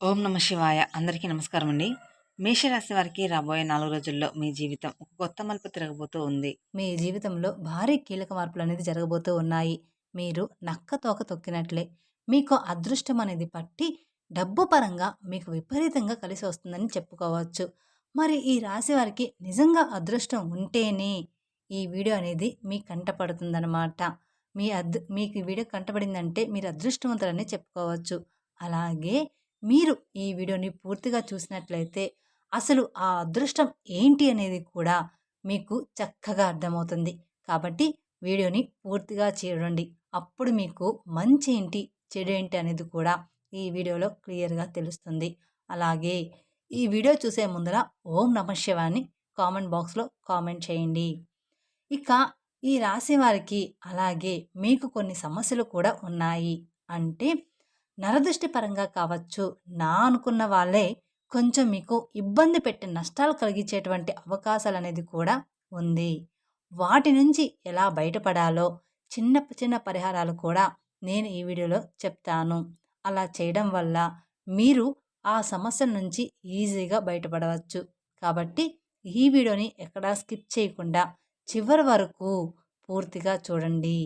ఓం నమ శివాయ. అందరికీ నమస్కారం అండి. మేషరాశి వారికి రాబోయే 4 రోజుల్లో మీ జీవితం ఒక కొత్త మలుపు తిరగబోతూ ఉంది. మీ జీవితంలో భారీ కీలక మార్పులనేది జరగబోతూ ఉన్నాయి. మీరు నక్క తోక తొక్కినట్లే మీకు అదృష్టం అనేది పట్టి డబ్బు పరంగా మీకు విపరీతంగా కలిసి వస్తుందని చెప్పుకోవచ్చు. మరి ఈ రాశి వారికి నిజంగా అదృష్టం ఉంటేనే ఈ వీడియో అనేది మీ కంట పడుతుందనమాట. మీకు ఈ వీడియో కంటపడిందంటే మీరు అదృష్టవంతులని చెప్పుకోవచ్చు. అలాగే మీరు ఈ వీడియోని పూర్తిగా చూసినట్లయితే అసలు ఆ అదృష్టం ఏంటి అనేది కూడా మీకు చక్కగా అర్థమవుతుంది. కాబట్టి వీడియోని పూర్తిగా చూడండి. అప్పుడు మీకు మంచి ఏంటి, చెడు ఏంటి అనేది కూడా ఈ వీడియోలో క్లియర్‌గా తెలుస్తుంది. అలాగే ఈ వీడియో చూసే ముందర ఓం నమః శివాయ అని కామెంట్ బాక్స్‌లో కామెంట్ చేయండి. ఇక ఈ రాశి వారికి అలాగే మీకు కొన్ని సమస్యలు కూడా ఉన్నాయి. అంటే నరదృష్టి పరంగా కావచ్చు, నా అనుకున్న వాళ్ళే కొంచెం మీకు ఇబ్బంది పెట్టి నష్టాలు కలిగించేటువంటి అవకాశాలనేది కూడా ఉంది. వాటి నుంచి ఎలా బయటపడాలో చిన్న చిన్న పరిహారాలు కూడా నేను ఈ వీడియోలో చెప్తాను. అలా చేయడం వల్ల మీరు ఆ సమస్య నుంచి ఈజీగా బయటపడవచ్చు. కాబట్టి ఈ వీడియోని ఎక్కడా స్కిప్ చేయకుండా చివరి వరకు పూర్తిగా చూడండి.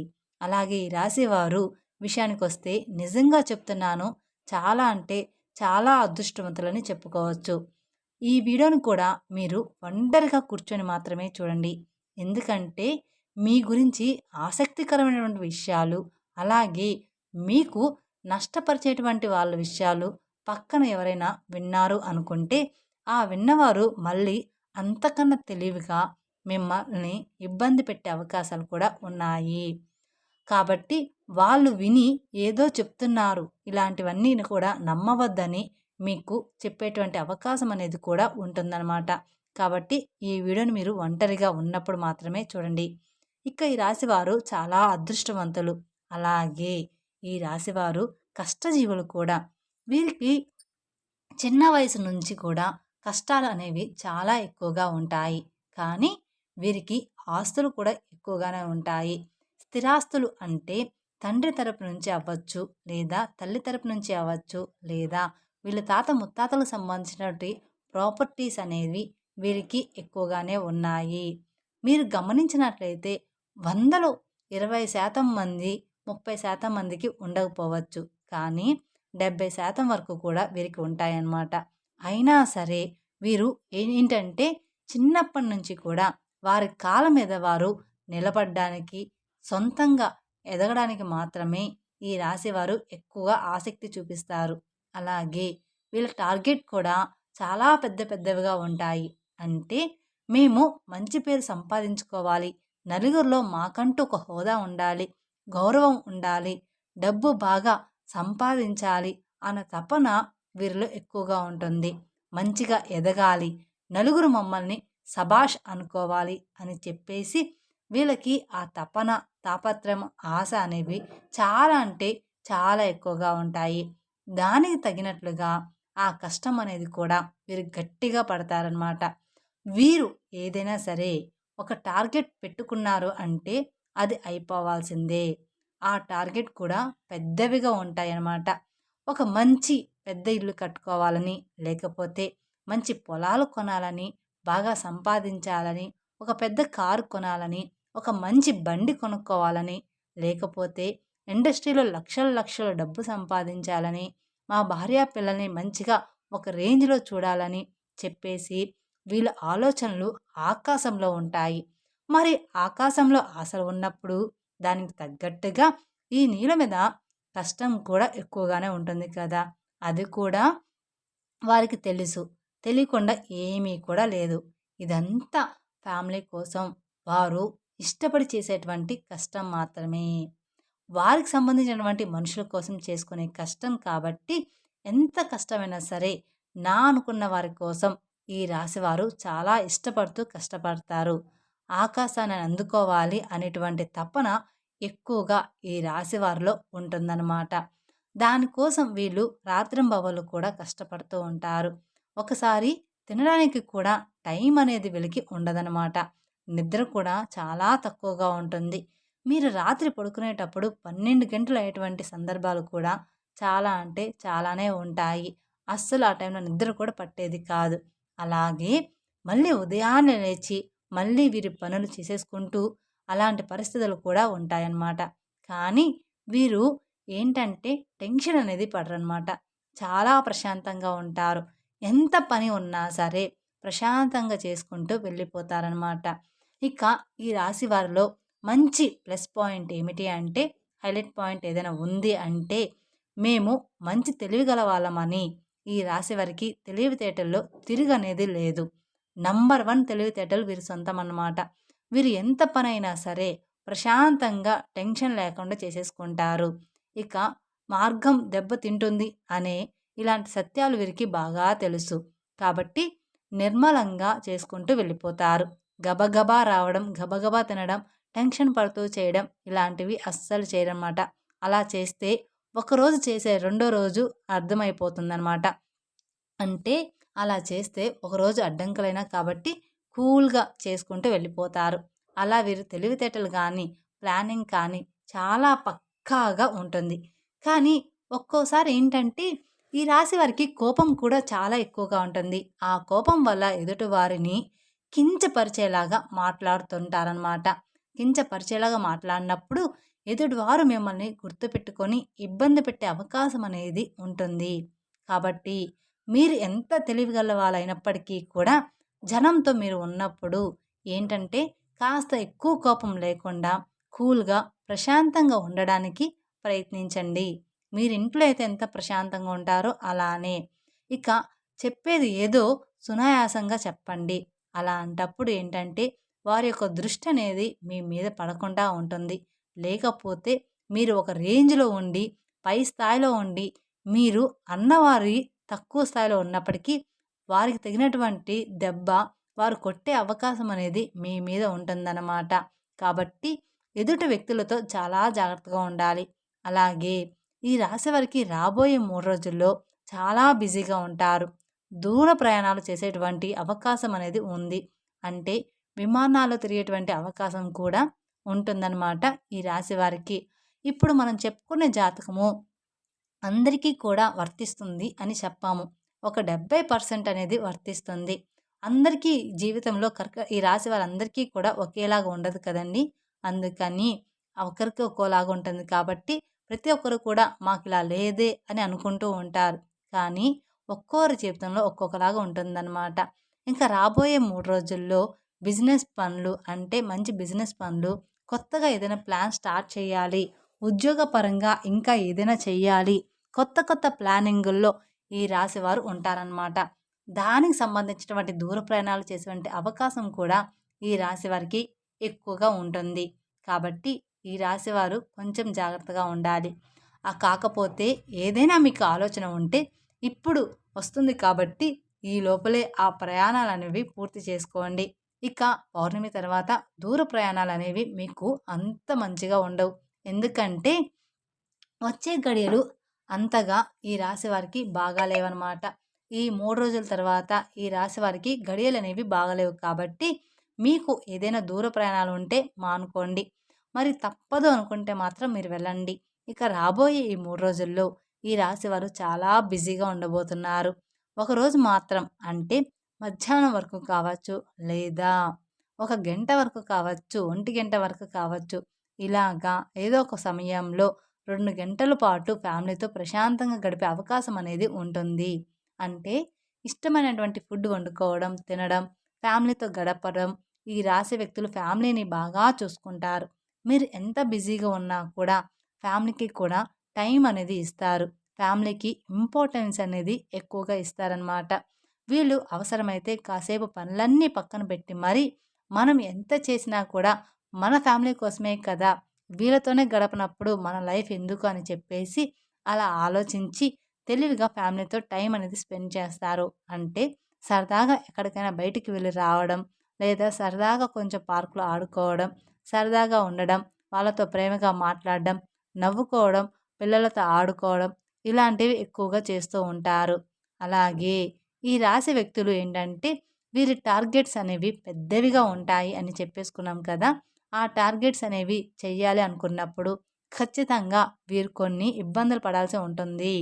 అలాగే ఈ రాశివారు విషయానికొస్తే నిజంగా చెప్తున్నాను, చాలా అంటే చాలా అదృష్టవంతులని చెప్పుకోవచ్చు. ఈ వీడియోని కూడా మీరు ఒంటరిగా కూర్చొని మాత్రమే చూడండి. ఎందుకంటే మీ గురించి ఆసక్తికరమైనటువంటి విషయాలు, అలాగే మీకు నష్టపరిచేటువంటి వాళ్ళ విషయాలు పక్కన ఎవరైనా విన్నారు అనుకుంటే, ఆ విన్నవారు మళ్ళీ అంతకన్నా తెలివిగా మిమ్మల్ని ఇబ్బంది పెట్టే అవకాశాలు కూడా ఉన్నాయి. కాబట్టి వాళ్ళు విని ఏదో చెప్తున్నారు, ఇలాంటివన్నీ కూడా నమ్మవద్దని మీకు చెప్పేటువంటి అవకాశం అనేది కూడా ఉంటుందన్నమాట. కాబట్టి ఈ వీడియోని మీరు ఒంటరిగా ఉన్నప్పుడు మాత్రమే చూడండి. ఇక ఈ రాశివారు చాలా అదృష్టవంతులు. అలాగే ఈ రాశివారు కష్టజీవులు కూడా. వీరికి చిన్న వయసు నుంచి కూడా కష్టాలు అనేవి చాలా ఎక్కువగా ఉంటాయి. కానీ వీరికి ఆస్తులు కూడా ఎక్కువగానే ఉంటాయి. స్థిరాస్తులు అంటే తండ్రి తరపు నుంచి అవ్వచ్చు, లేదా తల్లి తరపు నుంచి అవ్వచ్చు, లేదా వీళ్ళ తాత ముత్తాతలకు సంబంధించినటువంటి ప్రాపర్టీస్ అనేవి వీరికి ఎక్కువగానే ఉన్నాయి. మీరు గమనించినట్లయితే 100లో 20% మంది, 30% మందికి ఉండకపోవచ్చు. కానీ 70% వరకు కూడా వీరికి ఉంటాయన్నమాట. అయినా సరే వీరు ఏంటంటే చిన్నప్పటి నుంచి కూడా వారి కాళ్ళ మీద వారు నిలబడ్డానికి, సొంతంగా ఎదగడానికి మాత్రమే ఈ రాశివారు ఎక్కువగా ఆసక్తి చూపిస్తారు. అలాగే వీళ్ళ టార్గెట్ కూడా చాలా పెద్ద పెద్దవిగా ఉంటాయి. అంటే మేము మంచి పేరు సంపాదించుకోవాలి, నలుగురిలో మాకంటూ ఒక హోదా ఉండాలి, గౌరవం ఉండాలి, డబ్బు బాగా సంపాదించాలి అన్న తపన వీరిలో ఎక్కువగా ఉంటుంది. మంచిగా ఎదగాలి, నలుగురు మమ్మల్ని శభాష్ అనుకోవాలి అని చెప్పేసి వీళ్ళకి ఆ తపన, తాపత్రయం, ఆశ అనేవి చాలా అంటే చాలా ఎక్కువగా ఉంటాయి. దానికి తగినట్లుగా ఆ కష్టం అనేది కూడా వీరు గట్టిగా పడతారనమాట. వీరు ఏదైనా సరే ఒక టార్గెట్ పెట్టుకున్నారు అంటే అది అయిపోవాల్సిందే. ఆ టార్గెట్ కూడా పెద్దవిగా ఉంటాయన్నమాట. ఒక మంచి పెద్ద ఇల్లు కట్టుకోవాలని, లేకపోతే మంచి పొలాలు కొనాలని, బాగా సంపాదించాలని, ఒక పెద్ద కారు కొనాలని, ఒక మంచి బండి కొనుక్కోవాలని, లేకపోతే ఇండస్ట్రీలో లక్షల లక్షల డబ్బు సంపాదించాలని, మా భార్య పిల్లల్ని మంచిగా ఒక రేంజ్‌లో చూడాలని చెప్పేసి వీళ్ళ ఆలోచనలు ఆకాశంలో ఉంటాయి. మరి ఆకాశంలో ఆశలు ఉన్నప్పుడు దానికి తగ్గట్టుగా ఈ నీళ్ళ మీద కష్టం కూడా ఎక్కువగానే ఉంటుంది కదా! అది కూడా వారికి తెలుసు. తెలియకుండా ఏమీ కూడా లేదు. ఇదంతా ఫ్యామిలీ కోసం వారు ఇష్టపడి చేసేటువంటి కష్టం మాత్రమే. వారికి సంబంధించినటువంటి మనుషుల కోసం చేసుకునే కష్టం కాబట్టి ఎంత కష్టమైనా సరే నా అనుకున్న వారి కోసం ఈ రాశివారు చాలా ఇష్టపడుతూ కష్టపడతారు. ఆకాశాన్ని అందుకోవాలి అనేటువంటి తపన ఎక్కువగా ఈ రాశివారిలో ఉంటుందన్నమాట. దానికోసం వీళ్ళు రాత్రింబవళ్ళు కూడా కష్టపడుతూ ఉంటారు. ఒకసారి తినడానికి కూడా టైం అనేది వీళ్ళకి ఉండదనమాట. నిద్ర కూడా చాలా తక్కువగా ఉంటుంది. మీరు రాత్రి పడుకునేటప్పుడు 12 గంటలు అయ్యేటువంటి సందర్భాలు కూడా చాలా అంటే చాలానే ఉంటాయి. అస్సలు ఆ టైంలో నిద్ర కూడా పట్టేది కాదు. అలాగే మళ్ళీ ఉదయాన్నే లేచి మళ్ళీ వీరి పనులు చేసేసుకుంటూ అలాంటి పరిస్థితులు కూడా ఉంటాయన్నమాట. కానీ వీరు ఏంటంటే టెన్షన్ అనేది పడరనమాట. చాలా ప్రశాంతంగా ఉంటారు. ఎంత పని ఉన్నా సరే ప్రశాంతంగా చేసుకుంటూ వెళ్ళిపోతారనమాట. ఇక ఈ రాశి వారిలో మంచి ప్లస్ పాయింట్ ఏమిటి అంటే, హైలైట్ పాయింట్ ఏదైనా ఉంది అంటే, మేము మంచి తెలివిగల వాళ్ళమని ఈ రాశి వారికి తెలివితేటల్లో తిరుగనేది లేదు. నంబర్ 1 తెలివితేటలు వీరి సొంతమన్నమాట. వీరు ఎంత పనైనా సరే ప్రశాంతంగా టెన్షన్ లేకుండా చేసేసుకుంటారు. ఇక మార్గం దెబ్బతింటుంది అనే ఇలాంటి సత్యాలు వీరికి బాగా తెలుసు. కాబట్టి నిర్మలంగా చేసుకుంటూ వెళ్ళిపోతారు. గబగబా రావడం, గబగబా తినడం, టెన్షన్ పడుతూ చేయడం ఇలాంటివి అస్సలు చేయరనమాట. అలా చేస్తే ఒకరోజు చేసే రెండో రోజు అర్థమైపోతుందనమాట. అంటే అలా చేస్తే ఒకరోజు అడ్డంకులైనా కాబట్టి కూల్‌గా చేసుకుంటూ వెళ్ళిపోతారు. అలా వీరు తెలివితేటలు గానీ, ప్లానింగ్ కానీ చాలా పక్కాగా ఉంటుంది. కానీ ఒక్కోసారి ఏంటంటే ఈ రాశి వారికి కోపం కూడా చాలా ఎక్కువగా ఉంటుంది. ఆ కోపం వల్ల ఎదుటి వారిని కించపరిచేలాగా మాట్లాడుతుంటారనమాట. కించపరిచేలాగా మాట్లాడినప్పుడు ఎదుటివారు మిమ్మల్ని గుర్తుపెట్టుకొని ఇబ్బంది పెట్టే అవకాశం అనేది ఉంటుంది. కాబట్టి మీరు ఎంత తెలివిగల వాళ్ళైనప్పటికీ కూడా జనంతో మీరు ఉన్నప్పుడు ఏంటంటే కాస్త ఎక్కువ కోపం లేకుండా కూల్‌గా, ప్రశాంతంగా ఉండడానికి ప్రయత్నించండి. మీరు ఇంట్లో అయితే ఎంత ప్రశాంతంగా ఉంటారో అలానే. ఇక చెప్పేది ఏదో సునాయాసంగా చెప్పండి. అలాంటప్పుడు ఏంటంటే వారి యొక్క దృష్టి అనేది మీ మీద పడకుండా ఉంటుంది. లేకపోతే మీరు ఒక రేంజ్‌లో ఉండి, పై స్థాయిలో ఉండి, మీరు అన్నవారి తక్కువ స్థాయిలో ఉన్నప్పటికీ వారికి తగినటువంటి దెబ్బ వారు కొట్టే అవకాశం అనేది మీ మీద ఉంటుందన్నమాట. కాబట్టి ఎదుటి వ్యక్తులతో చాలా జాగ్రత్తగా ఉండాలి. అలాగే ఈ రాశి వారికి రాబోయే 3 రోజుల్లో చాలా బిజీగా ఉంటారు. దూర ప్రయాణాలు చేసేటువంటి అవకాశం అనేది ఉంది. అంటే విమానాల్లో తిరిగేటువంటి అవకాశం కూడా ఉంటుందన్నమాట ఈ రాశి వారికి. ఇప్పుడు మనం చెప్పుకునే జాతకము అందరికీ కూడా వర్తిస్తుంది అని చెప్పాము. ఒక 70% అనేది వర్తిస్తుంది. అందరికీ జీవితంలో ఈ రాశి వారందరికీ కూడా ఒకేలాగా ఉండదు కదండీ! అందుకని ఒకరికి ఒక్కోలాగా ఉంటుంది కాబట్టి ప్రతి ఒక్కరు కూడా మాకిలా లేదే అని అనుకుంటూ ఉంటారు. కానీ ఒక్కోరి జీవితంలో ఒక్కొక్కలాగా ఉంటుందన్నమాట. ఇంకా రాబోయే 3 రోజుల్లో బిజినెస్ పనులు అంటే మంచి బిజినెస్ పనులు, కొత్తగా ఏదైనా ప్లాన్ స్టార్ట్ చేయాలి, ఉద్యోగపరంగా ఇంకా ఏదైనా చెయ్యాలి, కొత్త కొత్త ప్లానింగుల్లో ఈ రాశివారు ఉంటారనమాట. దానికి సంబంధించినటువంటి దూర ప్రయాణాలు చేసేటువంటి అవకాశం కూడా ఈ రాశి వారికి ఎక్కువగా ఉంటుంది. కాబట్టి ఈ రాశివారు కొంచెం జాగ్రత్తగా ఉండాలి. కాకపోతే ఏదైనా మీకు ఆలోచన ఉంటే ఇప్పుడు వస్తుంది కాబట్టి ఈ లోపలే ఆ ప్రయాణాలనేవి పూర్తి చేసుకోండి. ఇక పౌర్ణమి తర్వాత దూర ప్రయాణాలనేవి మీకు అంత మంచిగా ఉండవు. ఎందుకంటే వచ్చే గడియలు అంతగా ఈ రాశి వారికి బాగాలేవన్నమాట. ఈ 3 రోజుల తర్వాత ఈ రాశి వారికి గడియలనేవి బాగాలేవు కాబట్టి మీకు ఏదైనా దూర ప్రయాణాలు ఉంటే మానుకోండి. మరి తప్పదు అనుకుంటే మాత్రం మీరు వెళ్ళండి. ఇక రాబోయే ఈ 3 రోజుల్లో ఈ రాశి వారు చాలా బిజీగా ఉండబోతున్నారు. ఒకరోజు మాత్రం అంటే మధ్యాహ్నం వరకు కావచ్చు, లేదా ఒక గంట వరకు కావచ్చు, ఒంటి గంట వరకు కావచ్చు. ఇలాగా ఏదో ఒక సమయంలో 2 గంటల పాటు ఫ్యామిలీతో ప్రశాంతంగా గడిపే అవకాశం అనేది ఉంటుంది. అంటే ఇష్టమైనటువంటి ఫుడ్ వండుకోవడం, తినడం, ఫ్యామిలీతో గడపడం. ఈ రాశి వ్యక్తులు ఫ్యామిలీని బాగా చూసుకుంటారు. మీరు ఎంత బిజీగా ఉన్నా కూడా ఫ్యామిలీకి కూడా టైం అనేది ఇస్తారు. ఫ్యామిలీకి ఇంపార్టెన్స్ అనేది ఎక్కువగా ఇస్తారనమాట. వీళ్ళు అవసరమైతే కాసేపు పనులన్నీ పక్కన పెట్టి మరి మనం ఎంత చేసినా కూడా మన ఫ్యామిలీ కోసమే కదా! వీళ్ళతోనే గడపనప్పుడు మన లైఫ్ ఎందుకు అని చెప్పేసి అలా ఆలోచించి తెలివిగా ఫ్యామిలీతో టైం అనేది స్పెండ్ చేస్తారు. అంటే సరదాగా ఎక్కడికైనా బయటికి వెళ్ళి రావడం, లేదా సరదాగా కొంచెం పార్క్‌లో ఆడుకోవడం, సరదాగా ఉండడం, వాళ్ళతో ప్రేమగా మాట్లాడడం, నవ్వుకోవడం, పిల్లలతో ఆడుకోవడం ఇలాంటివి ఎక్కువగా చేస్తూ ఉంటారు. అలాగే ఈ రాశి వ్యక్తులు ఏంటంటే వీరి టార్గెట్స్ అనేవి పెద్దవిగా ఉంటాయి అని చెప్పేసుకున్నాం కదా! ఆ టార్గెట్స్ అనేవి చెయ్యాలి అనుకున్నప్పుడు ఖచ్చితంగా వీరు కొన్ని ఇబ్బందులు పడాల్సి ఉంటుంది.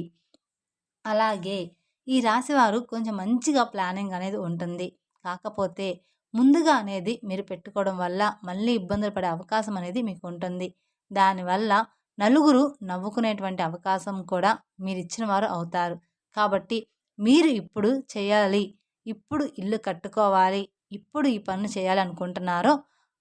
అలాగే ఈ రాశివారు కొంచెం మంచిగా ప్లానింగ్ అనేది ఉంటుంది. కాకపోతే ముందుగా అనేది మీరు పెట్టుకోవడం వల్ల మళ్ళీ ఇబ్బందులు పడే అవకాశం అనేది మీకు ఉంటుంది. దానివల్ల నలుగురు నవ్వుకునేటువంటి అవకాశం కూడా మీరిచ్చిన వారు అవుతారు. కాబట్టి మీరు ఇప్పుడు చేయాలి, ఇప్పుడు ఇల్లు కట్టుకోవాలి, ఇప్పుడు ఈ పనులు చేయాలి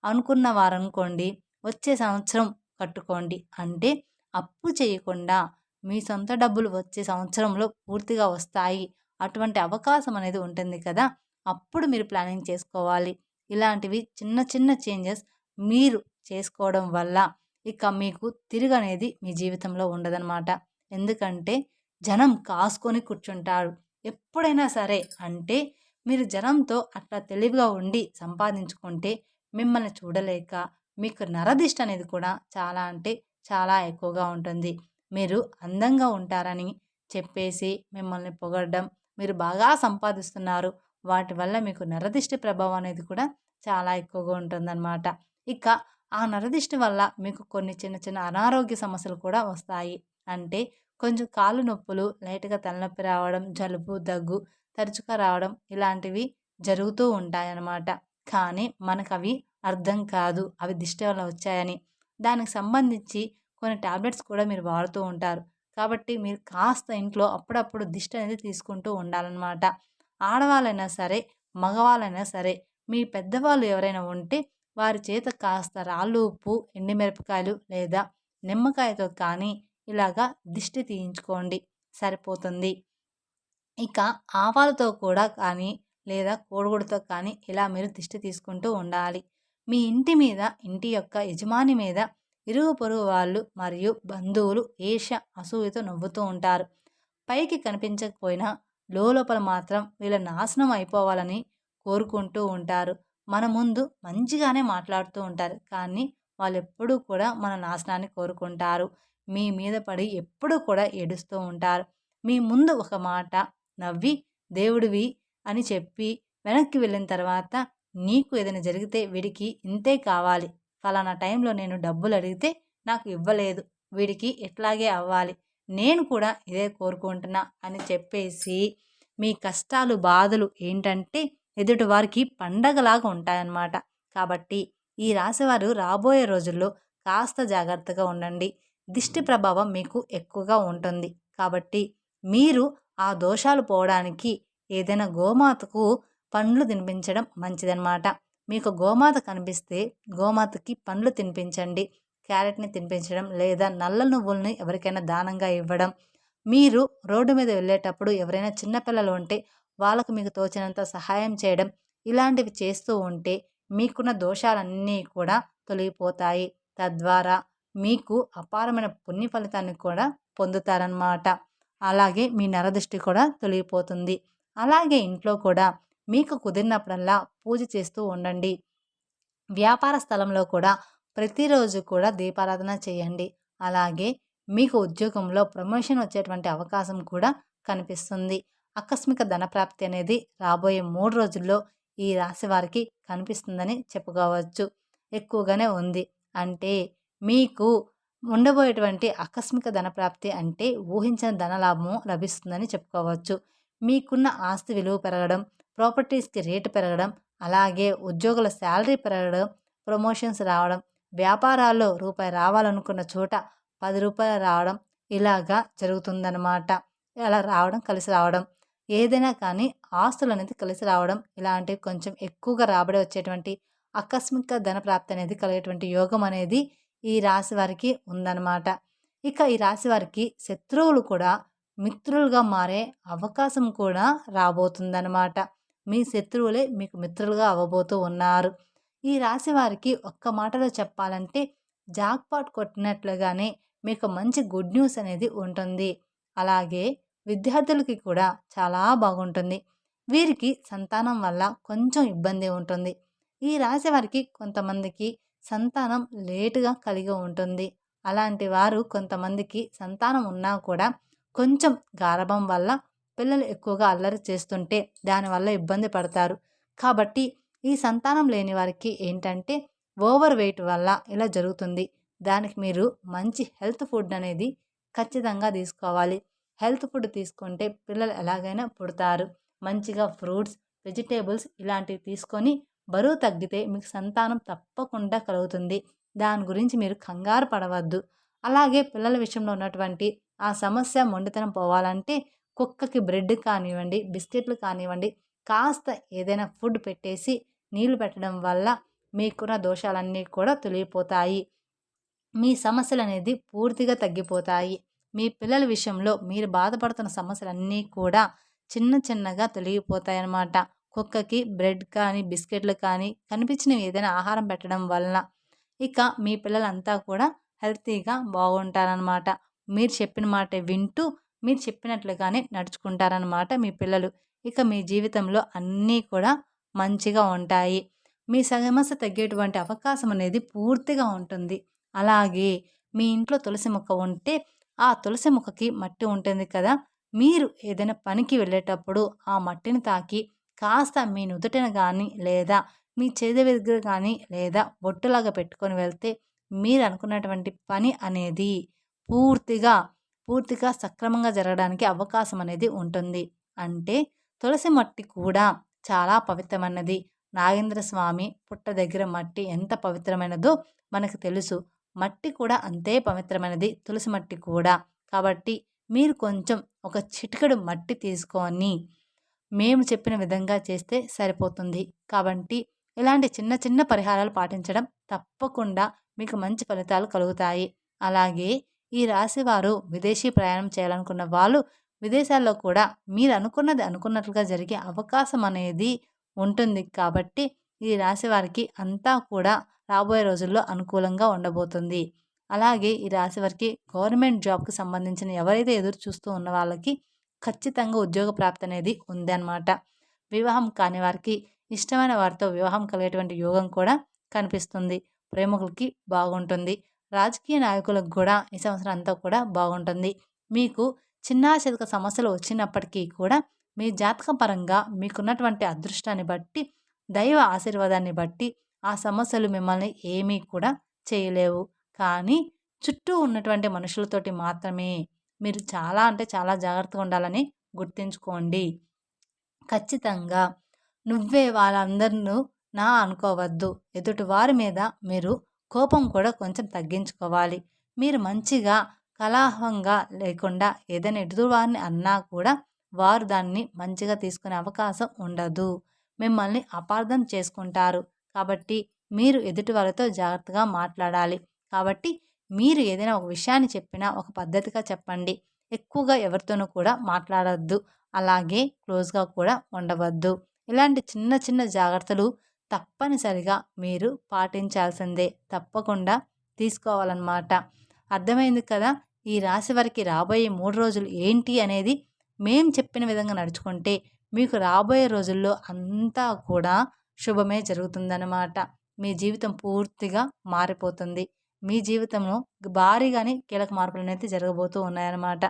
అనుకున్న వారనుకోండి, వచ్చే సంవత్సరం కట్టుకోండి. అంటే అప్పు చేయకుండా మీ సొంత డబ్బులు వచ్చే సంవత్సరంలో పూర్తిగా వస్తాయి. అటువంటి అవకాశం అనేది ఉంటుంది కదా! అప్పుడు మీరు ప్లానింగ్ చేసుకోవాలి. ఇలాంటివి చిన్న చిన్న చేంజెస్ మీరు చేసుకోవడం వల్ల ఇక మీకు తిరుగనేది మీ జీవితంలో ఉండదనమాట. ఎందుకంటే జనం కాసుకొని కూర్చుంటారు. ఎప్పుడైనా సరే అంటే మీరు జనంతో అట్లా తెలివిగా ఉండి సంపాదించుకుంటే మిమ్మల్ని చూడలేక మీకు నరదిష్టి అనేది కూడా చాలా అంటే చాలా ఎక్కువగా ఉంటుంది. మీరు అందంగా ఉంటారని చెప్పేసి మిమ్మల్ని పొగడడం, మీరు బాగా సంపాదిస్తున్నారు, వాటి వల్ల మీకు నరదిష్టి ప్రభావం అనేది కూడా చాలా ఎక్కువగా ఉంటుందన్నమాట. ఇక ఆ నరదిష్టి వల్ల మీకు కొన్ని చిన్న చిన్న అనారోగ్య సమస్యలు కూడా వస్తాయి. అంటే కొంచెం కాళ్ళు నొప్పులు, లైట్‌గా తలనొప్పి రావడం, జలుబు, దగ్గు తరచుగా రావడం ఇలాంటివి జరుగుతూ ఉంటాయన్నమాట. కానీ మనకవి అర్థం కాదు. అవి దిష్టి వల్ల వచ్చాయని. దానికి సంబంధించి కొన్ని టాబ్లెట్స్ కూడా మీరు వాడుతూ ఉంటారు. కాబట్టి మీరు కాస్త ఇంట్లో అప్పుడప్పుడు దిష్టి అనేది తీసుకుంటూ ఉండాలన్నమాట. ఆడవాళ్ళైనా సరే, మగవాళ్ళైనా సరే, మీ పెద్దవాళ్ళు ఎవరైనా ఉంటే వారి చేత కాస్త రాళ్ళు ఉప్పు, ఎండుమిరపకాయలు లేదా నిమ్మకాయతో కానీ ఇలాగా దిష్టి తీయించుకోండి, సరిపోతుంది. ఇక ఆవాలతో కూడా కానీ లేదా కోడిగుడ్డుతో కానీ ఇలా మీరు దిష్టి తీసుకుంటూ ఉండాలి. మీ ఇంటి మీద, ఇంటి యొక్క యజమాని మీద ఇరుగు పొరుగు వాళ్ళు మరియు బంధువులు ఈర్ష్య, అసూయతో నవ్వుతూ ఉంటారు. పైకి కనిపించకపోయినా లోపల మాత్రం వీళ్ళ నాశనం అయిపోవాలని కోరుకుంటూ ఉంటారు. మన ముందు మంచిగానే మాట్లాడుతూ ఉంటారు. కానీ వాళ్ళెప్పుడూ కూడా మన నాశనాన్ని కోరుకుంటారు. మీ మీద పడి ఎప్పుడూ కూడా ఏడుస్తూ ఉంటారు. మీ ముందు ఒక మాట నవ్వి దేవుడివి అని చెప్పి వెనక్కి వెళ్ళిన తర్వాత నీకు ఏదైనా జరిగితే వీడికి ఇంతే కావాలి, ఫలానా టైంలో నేను డబ్బులు అడిగితే నాకు ఇవ్వలేదు, వీడికి ఇట్లాగే అవ్వాలి, నేను కూడా ఇదే కోరుకుంటున్నా అని చెప్పేసి మీ కష్టాలు బాధలు ఏంటంటే ఎదుటి వారికి పండగలాగా ఉంటాయన్నమాట. కాబట్టి ఈ రాశివారు రాబోయే రోజుల్లో కాస్త జాగ్రత్తగా ఉండండి. దిష్టి ప్రభావం మీకు ఎక్కువగా ఉంటుంది. కాబట్టి మీరు ఆ దోషాలు పోవడానికి ఏదైనా గోమాతకు పండ్లు తినిపించడం మంచిదన్నమాట. మీకు గోమాత కనిపిస్తే గోమాతకి పండ్లు తినిపించండి. క్యారెట్‌ని తినిపించడం లేదా నల్ల నువ్వుల్ని ఎవరికైనా దానంగా ఇవ్వడం. మీరు రోడ్డు మీద వెళ్ళేటప్పుడు ఎవరైనా చిన్న పిల్లలు ఉంటే వాళ్ళకు మీకు తోచినంత సహాయం చేయడం. ఇలాంటివి చేస్తూ ఉంటే మీకున్న దోషాలన్నీ కూడా తొలగిపోతాయి. తద్వారా మీకు అపారమైన పుణ్య ఫలితాన్ని కూడా పొందుతారనమాట. అలాగే మీ నరదృష్టి కూడా తొలగిపోతుంది. అలాగే ఇంట్లో కూడా మీకు కుదిరినప్పుడల్లా పూజ చేస్తూ ఉండండి. వ్యాపార స్థలంలో కూడా ప్రతిరోజు కూడా దీపారాధన చేయండి. అలాగే మీకు ఉద్యోగంలో ప్రమోషన్ వచ్చేటువంటి అవకాశం కూడా కనిపిస్తుంది. ఆకస్మిక ధనప్రాప్తి అనేది రాబోయే 3 రోజుల్లో ఈ రాశి వారికి కనిపిస్తుందని చెప్పుకోవచ్చు. ఎక్కువగానే ఉంది. అంటే మీకు ఉండబోయేటువంటి ఆకస్మిక ధనప్రాప్తి అంటే ఊహించని ధనలాభము లభిస్తుందని చెప్పుకోవచ్చు. మీకున్న ఆస్తి విలువ పెరగడం, ప్రాపర్టీస్‌కి రేటు పెరగడం, అలాగే ఉద్యోగుల శాలరీ పెరగడం, ప్రమోషన్స్ రావడం, వ్యాపారాల్లో రూపాయి రావాలనుకున్న చోట రూ. 10 రావడం ఇలాగా జరుగుతుందనమాట. అలా రావడం, కలిసి రావడం. ఏదైనా కానీ ఆస్తులనేది కలిసి రావడం, ఇలాంటివి కొంచెం ఎక్కువగా రాబడి వచ్చేటువంటి ఆకస్మిక ధనప్రాప్తి అనేది కలిగేటువంటి యోగం అనేది ఈ రాశి వారికి ఉందన్నమాట. ఇక ఈ రాశి వారికి శత్రువులు కూడా మిత్రులుగా మారే అవకాశం కూడా రాబోతుందన్నమాట. మీ శత్రువులే మీకు మిత్రులుగా అవ్వబోతూ ఉన్నారు. ఈ రాశి వారికి ఒక్క మాటలో చెప్పాలంటే జాక్‌పాట్ కొట్టినట్లుగానే మీకు మంచి గుడ్ న్యూస్ అనేది ఉంటుంది. అలాగే విద్యార్థులకి కూడా చాలా బాగుంటుంది. వీరికి సంతానం వల్ల కొంచెం ఇబ్బంది ఉంటుంది. ఈ రాశి వారికి కొంతమందికి సంతానం లేటుగా కలిగి ఉంటుంది. అలాంటి వారు కొంతమందికి సంతానం ఉన్నా కూడా కొంచెం గారాబం వల్ల పిల్లలు ఎక్కువగా అల్లరి చేస్తుంటే దానివల్ల ఇబ్బంది పడతారు. కాబట్టి ఈ సంతానం లేని వారికి ఏంటంటే ఓవర్ వెయిట్ వల్ల ఇలా జరుగుతుంది. దానికి మీరు మంచి హెల్త్ ఫుడ్ అనేది ఖచ్చితంగా తీసుకోవాలి. హెల్త్ ఫుడ్ తీసుకుంటే పిల్లలు ఎలాగైనా పుడతారు. మంచిగా ఫ్రూట్స్, వెజిటేబుల్స్ ఇలాంటివి తీసుకొని బరువు తగ్గితే మీకు సంతానం తప్పకుండా కలుగుతుంది. దాని గురించి మీరు కంగారు పడవద్దు. అలాగే పిల్లల విషయంలో ఉన్నటువంటి ఆ సమస్య మొండితనం పోవాలంటే కుక్కకి బ్రెడ్ కానివ్వండి, బిస్కెట్లు కానివ్వండి, కాస్త ఏదైనా ఫుడ్ పెట్టేసి నీళ్లు పెట్టడం వల్ల మీకున్న దోషాలన్నీ కూడా తొలగిపోతాయి. మీ సమస్యలనేది పూర్తిగా తగ్గిపోతాయి. మీ పిల్లల విషయంలో మీరు బాధపడుతున్న సమస్యలన్నీ కూడా చిన్న చిన్నగా తొలగిపోతాయన్నమాట. కుక్కకి బ్రెడ్ కానీ, బిస్కెట్లు కానీ కనిపించినవి ఏదైనా ఆహారం పెట్టడం వలన ఇక మీ పిల్లలంతా కూడా హెల్తీగా బాగుంటారనమాట. మీరు చెప్పిన మాట వింటూ, మీరు చెప్పినట్లుగానే నడుచుకుంటారనమాట మీ పిల్లలు. ఇక మీ జీవితంలో అన్నీ కూడా మంచిగా ఉంటాయి. మీ సమస్య తగ్గేటువంటి అవకాశం అనేది పూర్తిగా ఉంటుంది. అలాగే మీ ఇంట్లో తులసి మొక్క ఉంటే, ఆ తులసి మొక్కకి మట్టి ఉంటుంది కదా! మీరు ఏదైనా పనికి వెళ్ళేటప్పుడు ఆ మట్టిని తాకి కాస్త మీ నుదుటిన గానీ, లేదా మీ చేతి దగ్గర గానీ, లేదా బొట్టులాగా పెట్టుకొని వెళ్తే మీరు అనుకున్నటువంటి పని అనేది పూర్తిగా, పూర్తిగా సక్రమంగా జరగడానికి అవకాశం అనేది ఉంటుంది. అంటే తులసి మట్టి కూడా చాలా పవిత్రమైనది. నాగేంద్ర స్వామి పుట్ట దగ్గర మట్టి ఎంత పవిత్రమైనదో మనకు తెలుసు. మట్టి కూడా అంతే పవిత్రమైనది, తులసి మట్టి కూడా. కాబట్టి మీరు కొంచెం ఒక చిటికెడు మట్టి తీసుకొని మేము చెప్పిన విధంగా చేస్తే సరిపోతుంది. కాబట్టి ఇలాంటి చిన్న చిన్న పరిహారాలు పాటించడం తప్పకుండా మీకు మంచి ఫలితాలు కలుగుతాయి. అలాగే ఈ రాశివారు విదేశీ ప్రయాణం చేయాలనుకున్న వాళ్ళు విదేశాల్లో కూడా మీరు అనుకున్నది అనుకున్నట్లుగా జరిగే అవకాశం అనేది ఉంటుంది. కాబట్టి ఈ రాశి వారికి అంతా కూడా రాబోయే రోజుల్లో అనుకూలంగా ఉండబోతుంది. అలాగే ఈ రాశి వారికి గవర్నమెంట్ జాబ్‌కి సంబంధించిన ఎవరైతే ఎదురు చూస్తూ ఉన్న వాళ్ళకి ఖచ్చితంగా ఉద్యోగ ప్రాప్తి అనేది ఉందన్నమాట. వివాహం కాని వారికి ఇష్టమైన వారితో వివాహం కలిగేటువంటి యోగం కూడా కనిపిస్తుంది. ప్రేమికులకి బాగుంటుంది. రాజకీయ నాయకులకు కూడా ఈ సంవత్సరం అంతా కూడా బాగుంటుంది. మీకు చిన్నా చితక సమస్యలు వచ్చినప్పటికీ కూడా మీ జాతకం పరంగా మీకున్నటువంటి అదృష్టాన్ని బట్టి, దైవ ఆశీర్వాదాన్ని బట్టి ఆ సమస్యలు మిమ్మల్ని ఏమీ కూడా చేయలేవు. కానీ చుట్టూ ఉన్నటువంటి మనుషులతోటి మాత్రమే మీరు చాలా అంటే చాలా జాగ్రత్తగా ఉండాలని గుర్తుంచుకోండి. ఖచ్చితంగా నువ్వే వాళ్ళందరినూ నా అనుకోవద్దు. ఎదుటి వారి మీద మీరు కోపం కూడా కొంచెం తగ్గించుకోవాలి. మీరు మంచిగా కలహంగా లేకుండా ఏదైనా ఎదుటివారిని అన్నా కూడా వారు దాన్ని మంచిగా తీసుకునే అవకాశం ఉండదు. మిమ్మల్ని అపార్థం చేసుకుంటారు. కాబట్టి మీరు ఎదుటి వాళ్ళతో జాగ్రత్తగా మాట్లాడాలి. కాబట్టి మీరు ఏదైనా ఒక విషయాన్ని చెప్పినా ఒక పద్ధతిగా చెప్పండి. ఎక్కువగా ఎవరితోనూ కూడా మాట్లాడొద్దు. అలాగే క్లోజ్‌గా కూడా ఉండవద్దు. ఇలాంటి చిన్న చిన్న జాగ్రత్తలు తప్పనిసరిగా మీరు పాటించాల్సిందే. తప్పకుండా తీసుకోవాలన్నమాట. అర్థమైంది కదా! ఈ రాశి వారికి రాబోయే 3 రోజులు ఏంటి అనేది మేం చెప్పిన విధంగా నడుచుకుంటే మీకు రాబోయే రోజుల్లో అంతా కూడా శుభమే జరుగుతుందన్నమాట. మీ జీవితం పూర్తిగా మారిపోతుంది. మీ జీవితంలో భారీగానే కీలక మార్పులనేది జరగబోతూ ఉన్నాయన్నమాట.